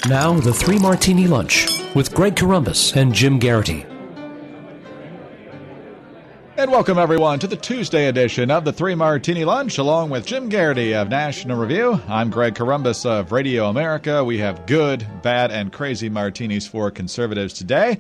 Now, the 3 Martini Lunch with Greg Corombos and Jim Garrity. And welcome, everyone, to the Tuesday edition of the 3 Martini Lunch, along with Jim Garrity of National Review. I'm Greg Corombos of Radio America. We have good, bad, and crazy martinis for conservatives today.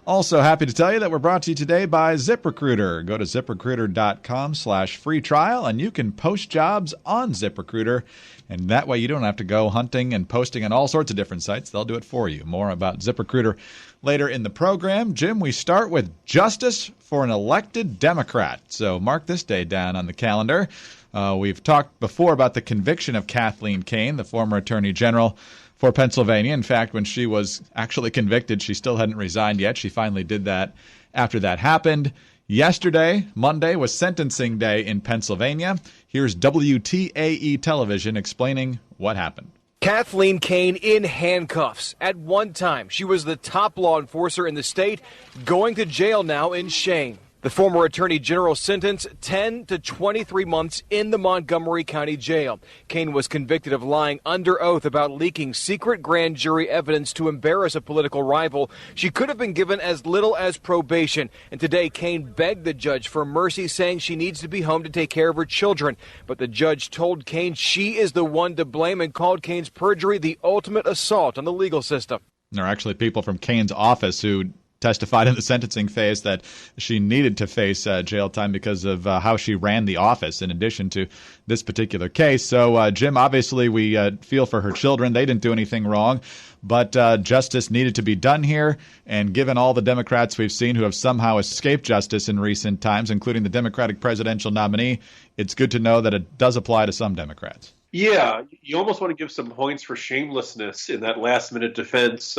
Also happy to tell you that we're brought to you today by ZipRecruiter. Go to ZipRecruiter.com/free trial, and you can post jobs on ZipRecruiter. And that way you don't have to go hunting and posting on all sorts of different sites. They'll do it for you. More about ZipRecruiter later in the program. Jim, we start with justice for an elected Democrat. So mark this day down on the calendar. We've talked before about the conviction of Kathleen Kane, the former Attorney General for Pennsylvania. In fact, when she was actually convicted, she still hadn't resigned yet. She finally did that after that happened. Yesterday, Monday, was sentencing day in Pennsylvania. Here's WTAE television explaining what happened. Kathleen Kane in handcuffs. At one time, she was the top law enforcer in the state, going to jail now in shame. The former Attorney General sentenced 10 to 23 months in the Montgomery County Jail. Kane was convicted of lying under oath about leaking secret grand jury evidence to embarrass a political rival. She could have been given as little as probation. And today, Kane begged the judge for mercy, saying she needs to be home to take care of her children. But the judge told Kane she is the one to blame and called Kane's perjury the ultimate assault on the legal system. There are actually people from Kane's office who testified in the sentencing phase that she needed to face jail time because of how she ran the office in addition to this particular case. So, Jim, obviously we feel for her children. They didn't do anything wrong, but justice needed to be done here. And given all the Democrats we've seen who have somehow escaped justice in recent times, including the Democratic presidential nominee, it's good to know that it does apply to some Democrats. Yeah, you almost want to give some points for shamelessness in that last-minute defense,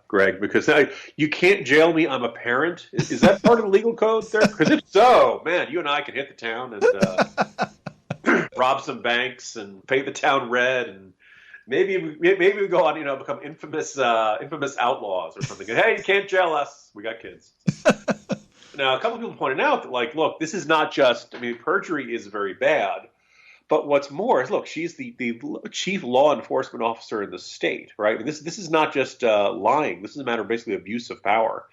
Greg, because you can't jail me. I'm a parent. Is that part of the legal code there? Because if so, man, you and I could hit the town and rob some banks and pay the town rent, and maybe we go on, become infamous outlaws or something. Hey, you can't jail us. We got kids. Now, a couple of people pointed out that, look, this is not just. Perjury is very bad. But what's more is, look, she's the chief law enforcement officer in the state, right? This is not just lying. This is a matter of basically abuse of power.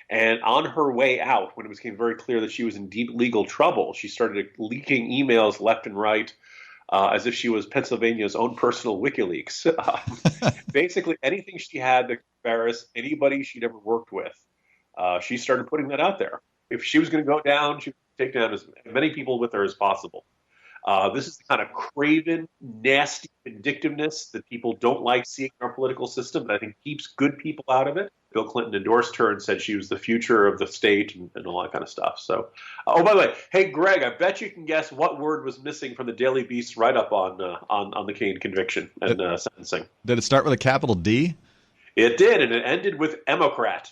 And on her way out, when it became very clear that she was in deep legal trouble, she started leaking emails left and right as if she was Pennsylvania's own personal WikiLeaks. Basically, anything she had that could embarrass anybody she'd ever worked with, she started putting that out there. If she was going to go down, she would take down as many people with her as possible. This is the kind of craven, nasty vindictiveness that people don't like seeing in our political system, but I think keeps good people out of it. Bill Clinton endorsed her and said she was the future of the state and all that kind of stuff. So, by the way, hey, Greg, I bet you can guess what word was missing from the Daily Beast write-up on the Kane conviction and sentencing. Did it start with a capital D? It did, and it ended with Democrat.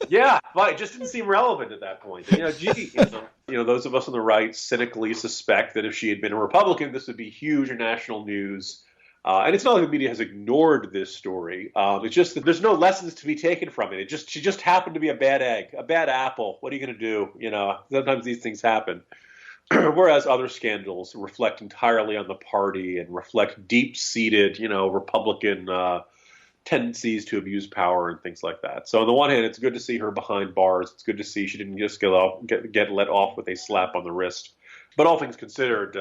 Yeah, but it just didn't seem relevant at that point. Those of us on the right cynically suspect that if she had been a Republican, this would be huge national news. And it's not like the media has ignored this story. It's just that there's no lessons to be taken from it. She just happened to be a bad egg, a bad apple. What are you going to do? Sometimes these things happen. Whereas other scandals reflect entirely on the party and reflect deep-seated, Republican tendencies to abuse power and things like that. So on the one hand, it's good to see her behind bars. It's good to see she didn't just get let off with a slap on the wrist. But all things considered,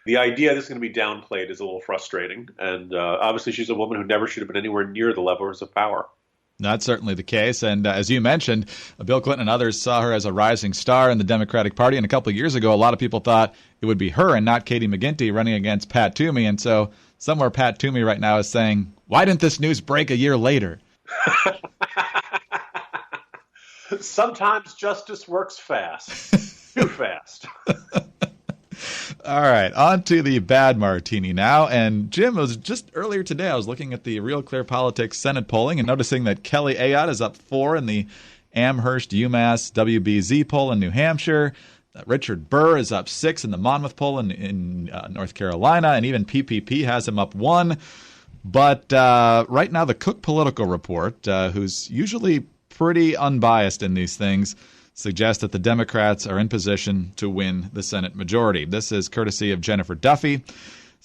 the idea this is going to be downplayed is a little frustrating. And obviously she's a woman who never should have been anywhere near the levels of power. That's certainly the case. And as you mentioned, Bill Clinton and others saw her as a rising star in the Democratic Party. And a couple of years ago, a lot of people thought it would be her and not Katie McGinty running against Pat Toomey. And so somewhere Pat Toomey right now is saying, why didn't this news break a year later? Sometimes justice works fast. Too fast. All right, on to the bad martini now. And Jim, it was just earlier today, I was looking at the Real Clear Politics Senate polling and noticing that Kelly Ayotte is up 4 in the Amherst UMass WBZ poll in New Hampshire. Richard Burr is up 6 in the Monmouth poll in North Carolina, and even PPP has him up 1. But right now, the Cook Political Report, who's usually pretty unbiased in these things, suggests that the Democrats are in position to win the Senate majority. This is courtesy of Jennifer Duffy.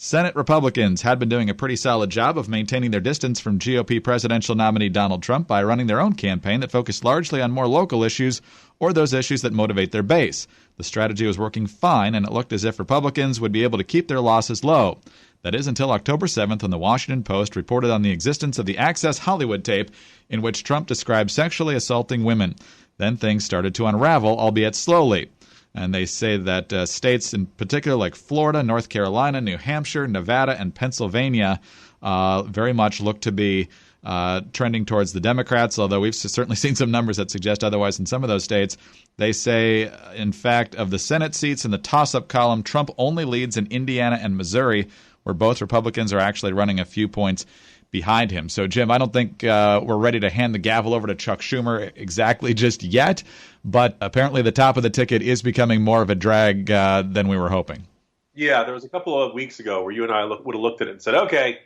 Senate Republicans had been doing a pretty solid job of maintaining their distance from GOP presidential nominee Donald Trump by running their own campaign that focused largely on more local issues or those issues that motivate their base. The strategy was working fine, and it looked as if Republicans would be able to keep their losses low. That is until October 7th, when the Washington Post reported on the existence of the Access Hollywood tape in which Trump described sexually assaulting women. Then things started to unravel, albeit slowly. And they say that states in particular like Florida, North Carolina, New Hampshire, Nevada, and Pennsylvania very much look to be trending towards the Democrats, although we've certainly seen some numbers that suggest otherwise in some of those states. They say, in fact, of the Senate seats in the toss-up column, Trump only leads in Indiana and Missouri, where both Republicans are actually running a few points behind him. So, Jim, I don't think we're ready to hand the gavel over to Chuck Schumer exactly just yet, but apparently the top of the ticket is becoming more of a drag than we were hoping. Yeah, there was a couple of weeks ago where you and I would have looked at it and said, okay,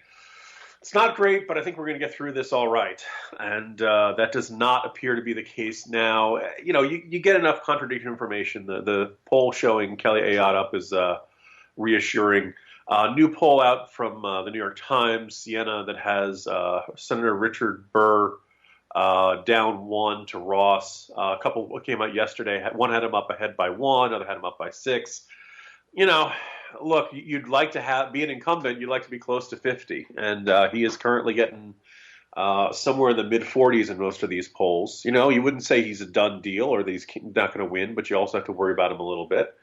it's not great, but I think we're going to get through this all right. And that does not appear to be the case now. You know, you get enough contradictory information. The poll showing Kelly Ayotte up is reassuring. New poll out from the New York Times, Siena, that has Senator Richard Burr down 1 to Ross. A couple came out yesterday. One had him up ahead by 1, other had him up by 6. You know, look, you'd like to be an incumbent. You'd like to be close to 50, and he is currently getting somewhere in the mid-40s in most of these polls. You know, you wouldn't say he's a done deal or that he's not going to win, but you also have to worry about him a little bit.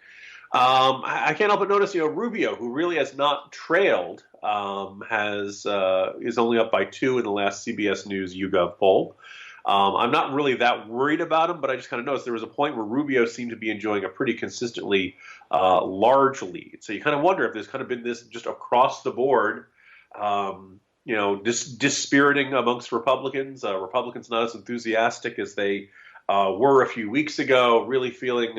I can't help but notice, you know, Rubio, who really has not trailed, is only up by 2 in the last CBS News YouGov poll. I'm not really that worried about him, but I just kind of noticed there was a point where Rubio seemed to be enjoying a pretty consistently large lead. So you kind of wonder if there's kind of been this just across the board, you know, dispiriting amongst Republicans. Republicans not as enthusiastic as they were a few weeks ago, really feeling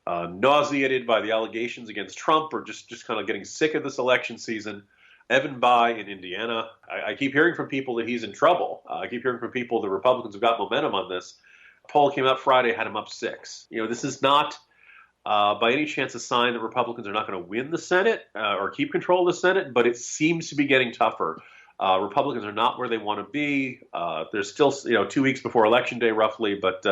nauseated by the allegations against Trump, or just kind of getting sick of this election season. Evan Bayh in Indiana, I keep hearing from people that he's in trouble. I keep hearing from people that Republicans have got momentum on this. A poll came out Friday, had him up 6. You know, this is not by any chance a sign that Republicans are not going to win the Senate or keep control of the Senate, but it seems to be getting tougher. Republicans are not where they want to be. There's still, you know, 2 weeks before Election Day, roughly, but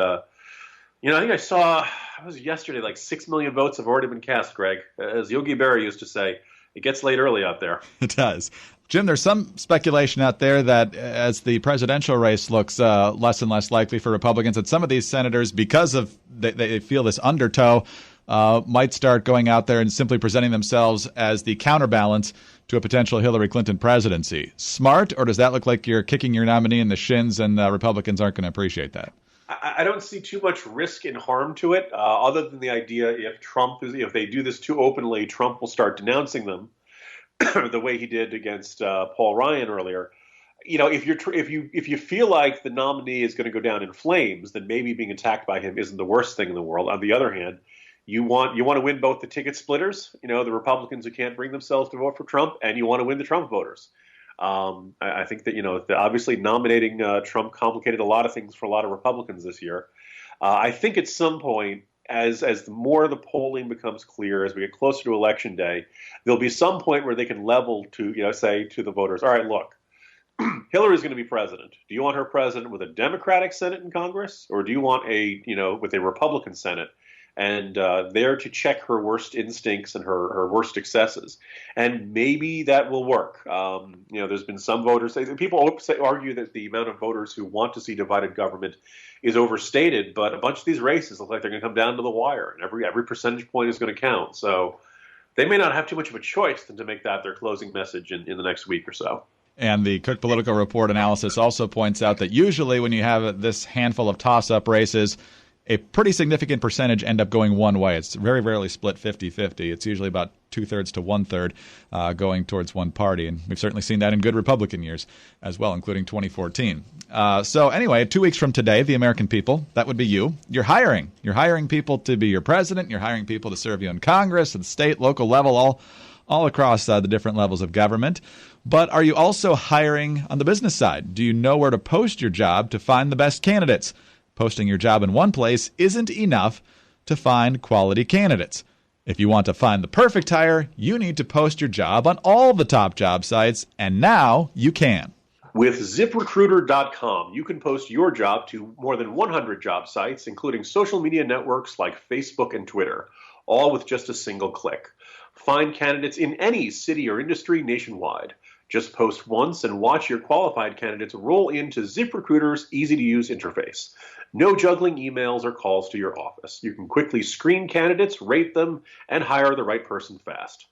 you know, I think I saw, it was yesterday, like 6 million votes have already been cast, Greg. As Yogi Berra used to say, it gets late early out there. It does. Jim, there's some speculation out there that as the presidential race looks less and less likely for Republicans, that some of these senators, because of they feel this undertow, might start going out there and simply presenting themselves as the counterbalance to a potential Hillary Clinton presidency. Smart, or does that look like you're kicking your nominee in the shins and Republicans aren't going to appreciate that? I don't see too much risk and harm to it, other than the idea if they do this too openly, Trump will start denouncing them the way he did against Paul Ryan earlier. You know, if you feel like the nominee is going to go down in flames, then maybe being attacked by him isn't the worst thing in the world. On the other hand, you want to win both the ticket splitters, you know, the Republicans who can't bring themselves to vote for Trump, and you want to win the Trump voters. I think that, you know, obviously nominating Trump complicated a lot of things for a lot of Republicans this year. I think at some point, as the more the polling becomes clear, as we get closer to Election Day, there'll be some point where they can level to, you know, say to the voters, all right, look, Hillary's going to be president. Do you want her president with a Democratic Senate and Congress, or do you want with a Republican Senate? And there to check her worst instincts and her worst excesses. And maybe that will work. You know, there's been some voters, people argue that the amount of voters who want to see divided government is overstated, but a bunch of these races look like they're going to come down to the wire, and every percentage point is going to count. So they may not have too much of a choice than to make that their closing message in the next week or so. And the Cook Political Report analysis also points out that usually when you have this handful of toss-up races, a pretty significant percentage end up going one way. It's very rarely split 50-50. It's usually about 2/3 to 1/3 going towards one party. And we've certainly seen that in good Republican years as well, including 2014. So anyway, 2 weeks from today, the American people, that would be you, you're hiring. You're hiring people to be your president. You're hiring people to serve you in Congress, at the state, local level, all across the different levels of government. But are you also hiring on the business side? Do you know where to post your job to find the best candidates? Posting your job in one place isn't enough to find quality candidates. If you want to find the perfect hire, you need to post your job on all the top job sites, and now you can. With ZipRecruiter.com, you can post your job to more than 100 job sites, including social media networks like Facebook and Twitter, all with just a single click. Find candidates in any city or industry nationwide. Just post once and watch your qualified candidates roll into ZipRecruiter's easy-to-use interface. No juggling emails or calls to your office. You can quickly screen candidates, rate them, and hire the right person fast.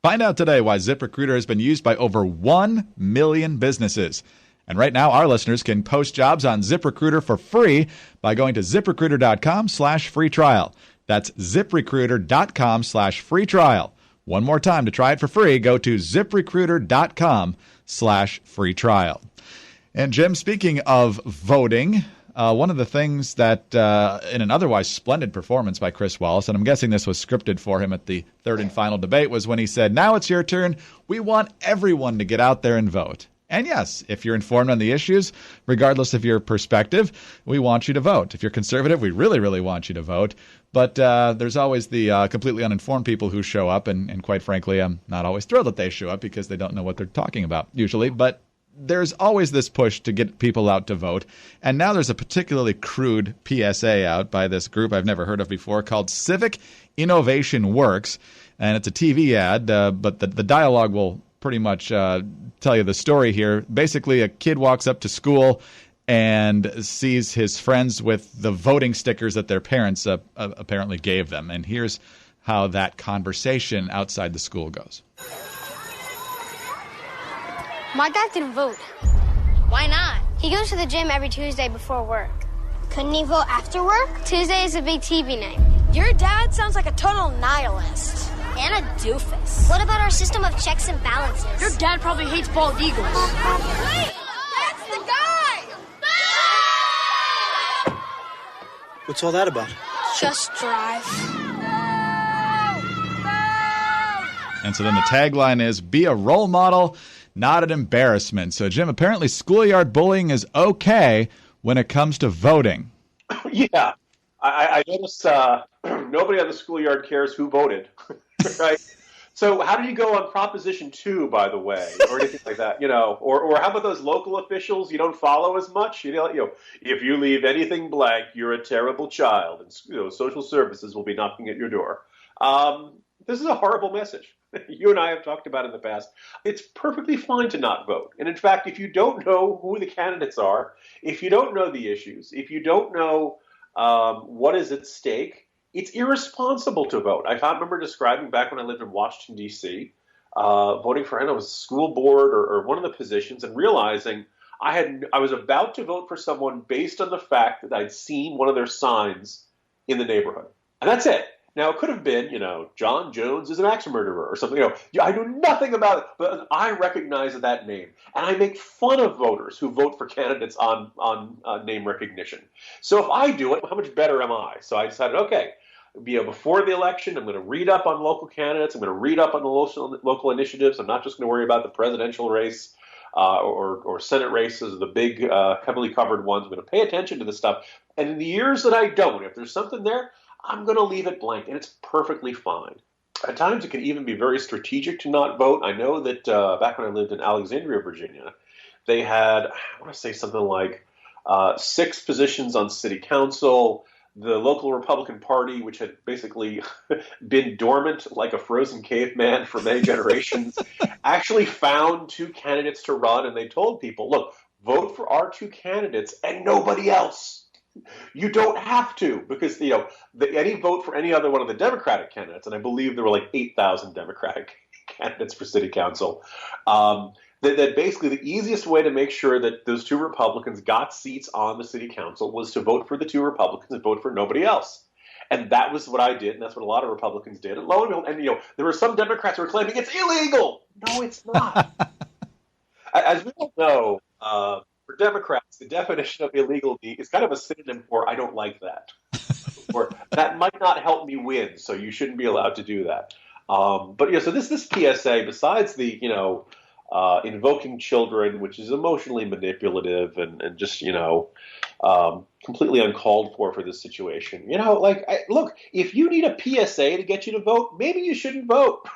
Find out today why ZipRecruiter has been used by over 1 million businesses. And right now, our listeners can post jobs on ZipRecruiter for free by going to ZipRecruiter.com/free trial. That's ZipRecruiter.com/free trial. One more time to try it for free, go to ZipRecruiter.com/free trial. And Jim, speaking of voting, one of the things that in an otherwise splendid performance by Chris Wallace, and I'm guessing this was scripted for him at the third and final debate, was when he said, now it's your turn. We want everyone to get out there and vote. And yes, if you're informed on the issues, regardless of your perspective, we want you to vote. If you're conservative, we really, really want you to vote. But there's always the completely uninformed people who show up, and quite frankly, I'm not always thrilled that they show up because they don't know what they're talking about, usually. But there's always this push to get people out to vote. And now there's a particularly crude PSA out by this group I've never heard of before called Civic Innovation Works. And it's a TV ad, but the dialogue will pretty much tell you the story here. Basically, a kid walks up to school and sees his friends with the voting stickers that their parents apparently gave them. And here's how that conversation outside the school goes. My dad didn't vote. Why not? He goes to the gym every Tuesday before work. Couldn't he vote after work? Tuesday is a big TV night. Your dad sounds like a total nihilist. And a doofus. What about our system of checks and balances? Your dad probably hates bald eagles. Wait! That's the guy! What's all that about? Just drive. And so then the tagline is, be a role model, not an embarrassment. So, Jim, apparently schoolyard bullying is okay when it comes to voting. Yeah. I noticed nobody on the schoolyard cares who voted, right? So how do you go on Proposition 2, by the way, or anything like that, or how about those local officials you don't follow as much? If you leave anything blank, you're a terrible child, and social services will be knocking at your door. This is a horrible message. You and I have talked about it in the past. It's perfectly fine to not vote. And in fact, if you don't know who the candidates are, if you don't know the issues, if you don't know what is at stake, it's irresponsible to vote. I remember describing back when I lived in Washington, D.C., voting for, I don't know, school board or one of the positions, and realizing I was about to vote for someone based on the fact that I'd seen one of their signs in the neighborhood. And that's it. Now, it could have been, John Jones is an axe murderer or something. I know nothing about it, but I recognize that name. And I make fun of voters who vote for candidates on name recognition. So if I do it, how much better am I? So I decided, okay, before the election, I'm going to read up on local candidates. I'm going to read up on the local initiatives. I'm not just going to worry about the presidential race or Senate races, the big heavily covered ones. I'm going to pay attention to this stuff. And in the years that I don't, if there's something there, I'm going to leave it blank, and it's perfectly fine. At times, it can even be very strategic to not vote. I know that back when I lived in Alexandria, Virginia, they had, I want to say something like 6 positions on city council. The local Republican Party, which had basically been dormant like a frozen caveman for many generations, actually found 2 candidates to run, and they told people, look, vote for our 2 candidates and nobody else. You don't have to, because any vote for any other one of the Democratic candidates, and I believe there were like 8,000 Democratic candidates for city council, that basically the easiest way to make sure that those 2 Republicans got seats on the city council was to vote for the 2 Republicans and vote for nobody else. And that was what I did, and that's what a lot of Republicans did. And lo and behold, there were some Democrats who were claiming it's illegal. No, it's not. As we all know, for Democrats, the definition of illegal is kind of a synonym for I don't like that. Or that might not help me win, so you shouldn't be allowed to do that. So this PSA, besides the, invoking children, which is emotionally manipulative and just, completely uncalled for this situation. Look, if you need a PSA to get you to vote, maybe you shouldn't vote.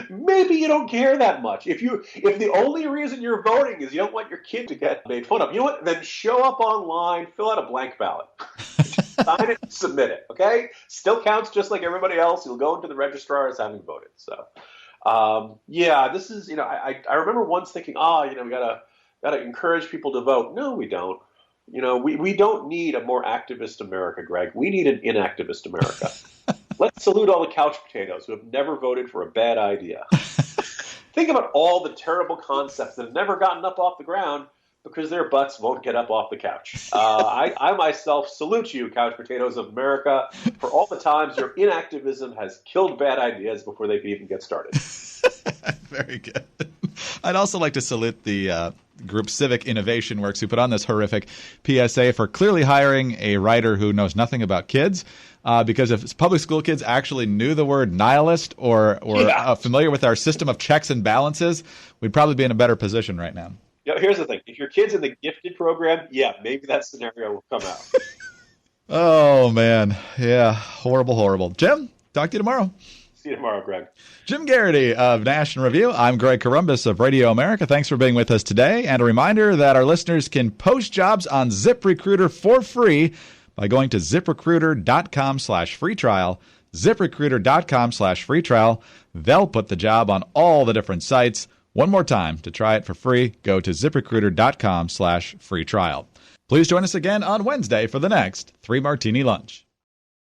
Maybe you don't care that much. If the only reason you're voting is you don't want your kid to get made fun of, you know what? Then show up online, fill out a blank ballot. Sign it, submit it, okay? Still counts just like everybody else. You'll go into the registrar as having voted. So, this is, I remember once thinking, we gotta encourage people to vote. No, we don't. We don't need a more activist America, Greg. We need an inactivist America. Let's salute all the couch potatoes who have never voted for a bad idea. Think about all the terrible concepts that have never gotten up off the ground because their butts won't get up off the couch. I myself salute you, couch potatoes of America, for all the times your inactivism has killed bad ideas before they can even get started. Very good. I'd also like to salute the group Civic Innovation Works, who put on this horrific PSA for clearly hiring a writer who knows nothing about kids. Because if public school kids actually knew the word nihilist or familiar with our system of checks and balances, we'd probably be in a better position right now. Here's the thing. If your kid's in the gifted program, maybe that scenario will come out. Oh, man. Yeah. Horrible. Jim, talk to you tomorrow. See you tomorrow, Greg. Jim Garrity of National Review. I'm Greg Corombos of Radio America. Thanks for being with us today. And a reminder that our listeners can post jobs on ZipRecruiter for free by going to ZipRecruiter.com/free trial. ZipRecruiter.com/free trial. They'll put the job on all the different sites. One more time, to try it for free, go to ZipRecruiter.com/free trial. Please join us again on Wednesday for the next 3 Martini Lunch.